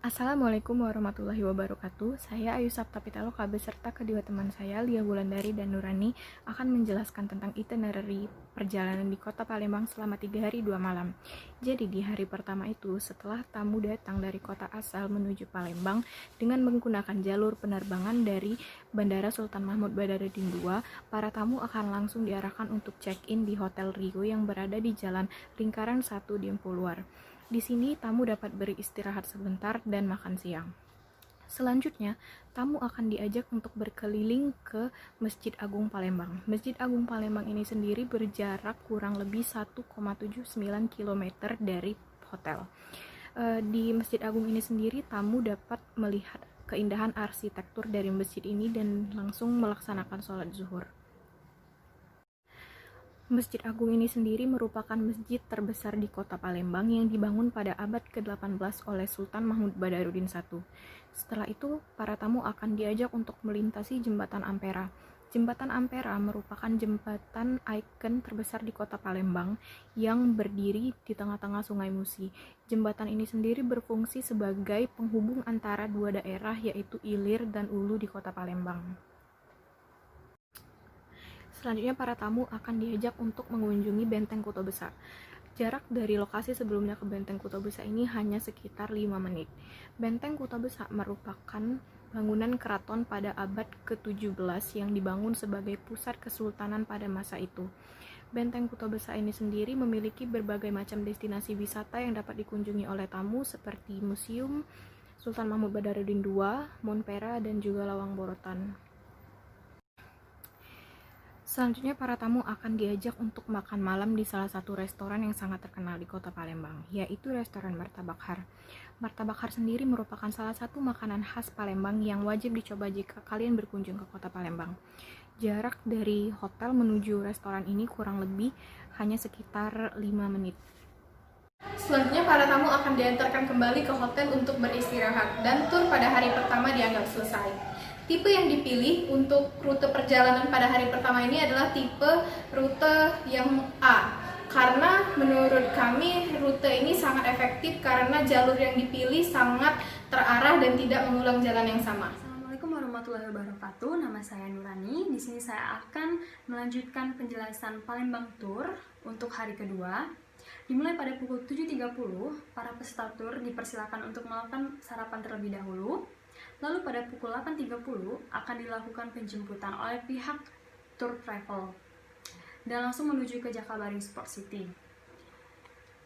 Assalamualaikum warahmatullahi wabarakatuh. Saya Ayu Saptapitaloka beserta kedua teman saya, Lia Wulandari dan Nurani, akan menjelaskan tentang itinerary perjalanan di kota Palembang selama 3 hari 2 malam. Jadi di hari pertama itu, setelah tamu datang dari kota asal menuju Palembang dengan menggunakan jalur penerbangan dari Bandara Sultan Mahmud Badarudin II, para tamu akan langsung diarahkan untuk check-in di Hotel Rio yang berada di Jalan Lingkaran 1 di Empu Luar. Di sini tamu dapat beristirahat sebentar dan makan siang. Selanjutnya, tamu akan diajak untuk berkeliling ke Masjid Agung Palembang. Masjid Agung Palembang ini sendiri berjarak kurang lebih 1,79 km dari hotel. Di Masjid Agung ini sendiri, tamu dapat melihat keindahan arsitektur dari masjid ini dan langsung melaksanakan sholat zuhur. Masjid Agung ini sendiri merupakan masjid terbesar di kota Palembang yang dibangun pada abad ke-18 oleh Sultan Mahmud Badarudin I. Setelah itu, para tamu akan diajak untuk melintasi Jembatan Ampera. Jembatan Ampera merupakan jembatan ikon terbesar di kota Palembang yang berdiri di tengah-tengah Sungai Musi. Jembatan ini sendiri berfungsi sebagai penghubung antara dua daerah yaitu Ilir dan Ulu di kota Palembang. Selanjutnya para tamu akan diajak untuk mengunjungi Benteng Kota Besar. Jarak dari lokasi sebelumnya ke Benteng Kota Besar ini hanya sekitar 5 menit. Benteng Kota Besar merupakan bangunan keraton pada abad ke-17 yang dibangun sebagai pusat kesultanan pada masa itu. Benteng Kota Besar ini sendiri memiliki berbagai macam destinasi wisata yang dapat dikunjungi oleh tamu seperti Museum Sultan Mahmud Badarudin II, Monpera, dan juga Lawang Borotan. Selanjutnya para tamu akan diajak untuk makan malam di salah satu restoran yang sangat terkenal di kota Palembang, yaitu restoran Martabak Har. Martabak Har sendiri merupakan salah satu makanan khas Palembang yang wajib dicoba jika kalian berkunjung ke kota Palembang. Jarak dari hotel menuju restoran ini kurang lebih hanya sekitar 5 menit. Selanjutnya para tamu akan diantarkan kembali ke hotel untuk beristirahat dan tur pada hari pertama dianggap selesai. Tipe yang dipilih untuk rute perjalanan pada hari pertama ini adalah tipe rute yang A. Karena menurut kami rute ini sangat efektif karena jalur yang dipilih sangat terarah dan tidak mengulang jalan yang sama. Assalamualaikum warahmatullahi wabarakatuh. Nama saya Nurani. Di sini saya akan melanjutkan penjelasan Palembang Tour untuk hari kedua. Dimulai pada pukul 7.30, para peserta tur dipersilakan untuk melakukan sarapan terlebih dahulu. Lalu pada pukul 8.30 akan dilakukan penjemputan oleh pihak tour travel dan langsung menuju ke Jakabaring Sport City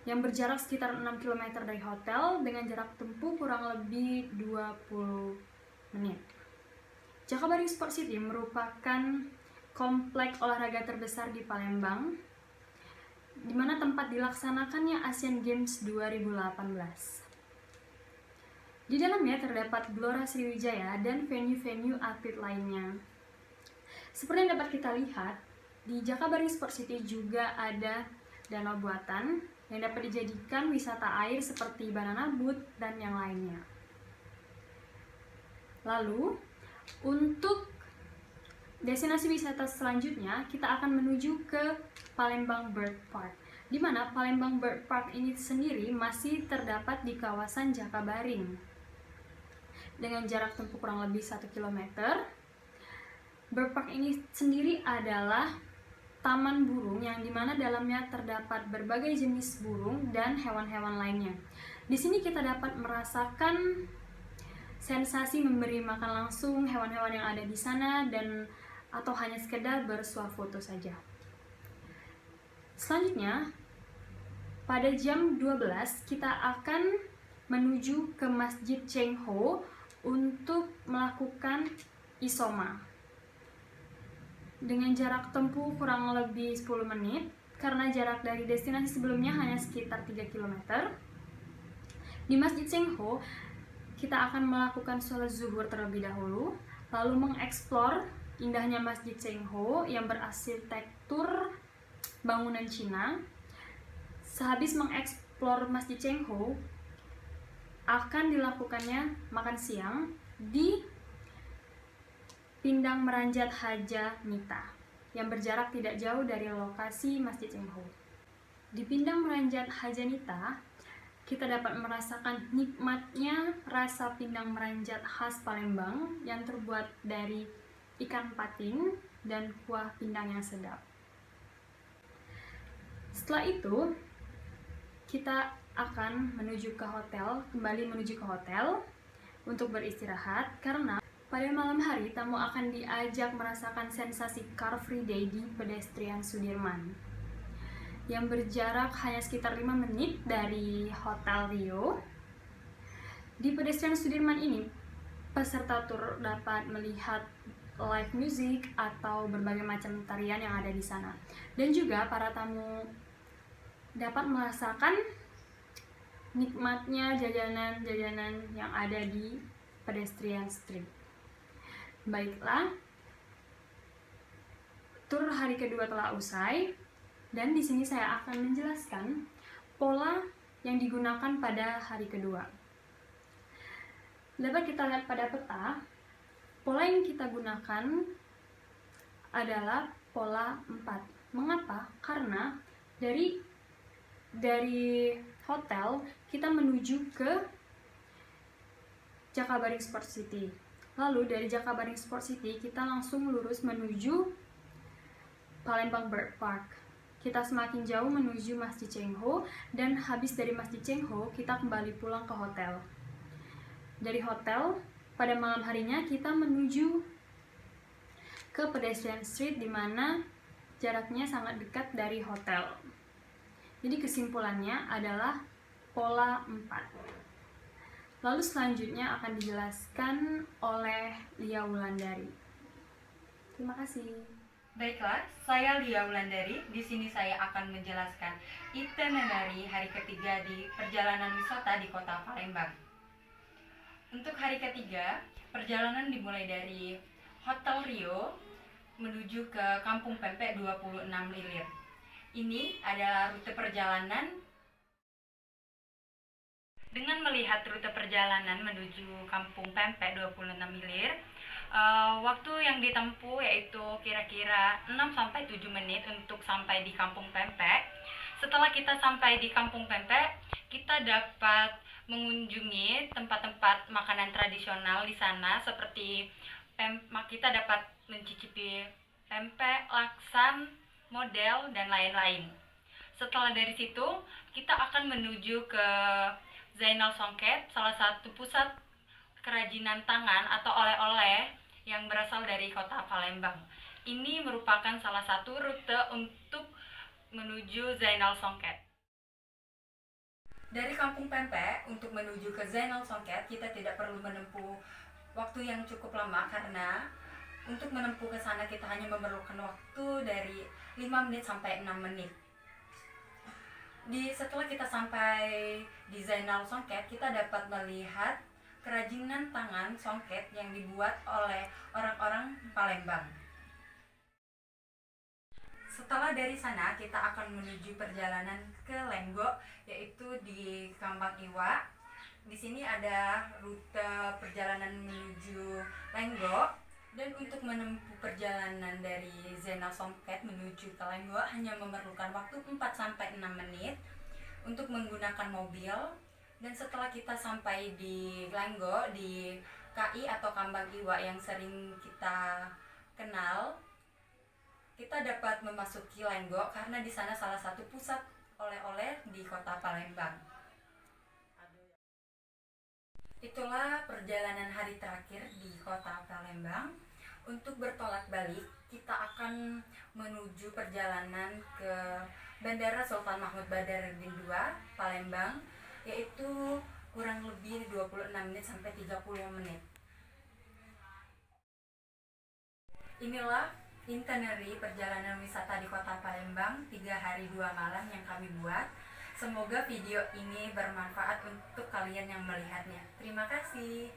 yang berjarak sekitar 6 km dari hotel dengan jarak tempuh kurang lebih 20 menit. Jakabaring Sport City merupakan komplek olahraga terbesar di Palembang, di mana tempat dilaksanakannya Asian Games 2018. Di dalamnya terdapat Gelora Sriwijaya dan venue-venue atlet lainnya. Seperti yang dapat kita lihat, di Jakabaring Sport City juga ada danau buatan yang dapat dijadikan wisata air seperti banana boat dan yang lainnya. Lalu, untuk destinasi wisata selanjutnya, kita akan menuju ke Palembang Bird Park, di mana Palembang Bird Park ini sendiri masih terdapat di kawasan Jakabaring. Dengan jarak tempuh kurang lebih 1 km, Bird Park ini sendiri adalah taman burung yang dimana dalamnya terdapat berbagai jenis burung dan hewan-hewan lainnya. Di sini kita dapat merasakan sensasi memberi makan langsung hewan-hewan yang ada di sana dan atau hanya sekedar bersuah foto saja. Selanjutnya, pada jam 12 kita akan menuju ke Masjid Cheng Ho untuk melakukan isoma. Dengan jarak tempuh kurang lebih 10 menit, karena jarak dari destinasi sebelumnya hanya sekitar 3 km. Di Masjid Cheng Ho, kita akan melakukan sholat zuhur terlebih dahulu, lalu mengeksplor indahnya Masjid Cheng Ho yang berarsitektur bangunan Cina. Sehabis mengeksplor Masjid Cheng Ho, akan dilakukannya makan siang di Pindang Meranjat Haja Nita yang berjarak tidak jauh dari lokasi Masjid Cheng Ho. Di Pindang Meranjat Haja Nita, kita dapat merasakan nikmatnya rasa pindang meranjat khas Palembang yang terbuat dari ikan patin dan kuah pindang yang sedap. Setelah itu, kita akan kembali menuju ke hotel untuk beristirahat, karena pada malam hari tamu akan diajak merasakan sensasi Car Free Day di Pedestrian Sudirman yang berjarak hanya sekitar 5 menit dari Hotel Rio. Di Pedestrian Sudirman ini, peserta tur dapat melihat live music atau berbagai macam tarian yang ada di sana. Dan juga para tamu dapat merasakan nikmatnya jajanan-jajanan yang ada di Pedestrian Street. Baiklah, tur hari kedua telah usai. Dan di sini saya akan menjelaskan pola yang digunakan pada hari kedua. Dapat kita lihat pada peta, pola yang kita gunakan adalah pola 4. Mengapa? Karena dari hotel kita menuju ke Jakabaring Sport City. Lalu dari Jakabaring Sport City kita langsung lurus menuju Palembang Bird Park. Kita semakin jauh menuju Masjid Cheng Ho, dan habis dari Masjid Cheng Ho kita kembali pulang ke hotel. Dari hotel pada malam harinya kita menuju ke Pedestrian Street, di mana jaraknya sangat dekat dari hotel. Jadi kesimpulannya adalah pola 4. Lalu selanjutnya akan dijelaskan oleh Lia Wulandari. Terima kasih. Baiklah, saya Lia Wulandari. Di sini saya akan menjelaskan itinerary hari ketiga di perjalanan wisata di Kota Palembang. Untuk hari ketiga, perjalanan dimulai dari Hotel Rio menuju ke Kampung Pempek 26 Ilir. Ini adalah rute perjalanan. Dengan melihat rute perjalanan menuju Kampung Pempek 26 Ilir, waktu yang ditempuh yaitu kira-kira 6-7 menit untuk sampai di Kampung Pempek. Setelah kita sampai di Kampung Pempek, kita dapat mengunjungi tempat-tempat makanan tradisional di sana, seperti kita dapat mencicipi pempek, laksan, model, dan lain-lain. Setelah dari situ, kita akan menuju ke Zainal Songket, salah satu pusat kerajinan tangan atau oleh-oleh yang berasal dari Kota Palembang. Ini merupakan salah satu rute untuk menuju Zainal Songket. Dari Kampung Pempek untuk menuju ke Zainal Songket, kita tidak perlu menempuh waktu yang cukup lama, karena untuk menempuh ke sana kita hanya memerlukan waktu dari 5 menit sampai 6 menit. Setelah kita sampai di Zainal Songket, kita dapat melihat kerajinan tangan songket yang dibuat oleh orang-orang Palembang. Setelah dari sana, kita akan menuju perjalanan ke Lenggok, yaitu di Kambang Iwa. Di sini ada rute perjalanan menuju Lenggok, dan untuk menempuh perjalanan dari Zainal Songket menuju ke Lenggok hanya memerlukan waktu 4-6 menit untuk menggunakan mobil. Dan setelah kita sampai di Lenggok, di KI atau Kambang Iwa yang sering kita kenal, kita dapat memasuki Lenggok karena di sana salah satu pusat oleh-oleh di Kota Palembang. Itulah perjalanan hari terakhir di Kota Palembang. Untuk bertolak balik, kita akan menuju perjalanan ke Bandara Sultan Mahmud Badarudin II, Palembang, yaitu kurang lebih 26 menit sampai 30 menit. Inilah itinerary perjalanan wisata di Kota Palembang 3 hari 2 malam yang kami buat. Semoga video ini bermanfaat untuk kalian yang melihatnya. Terima kasih.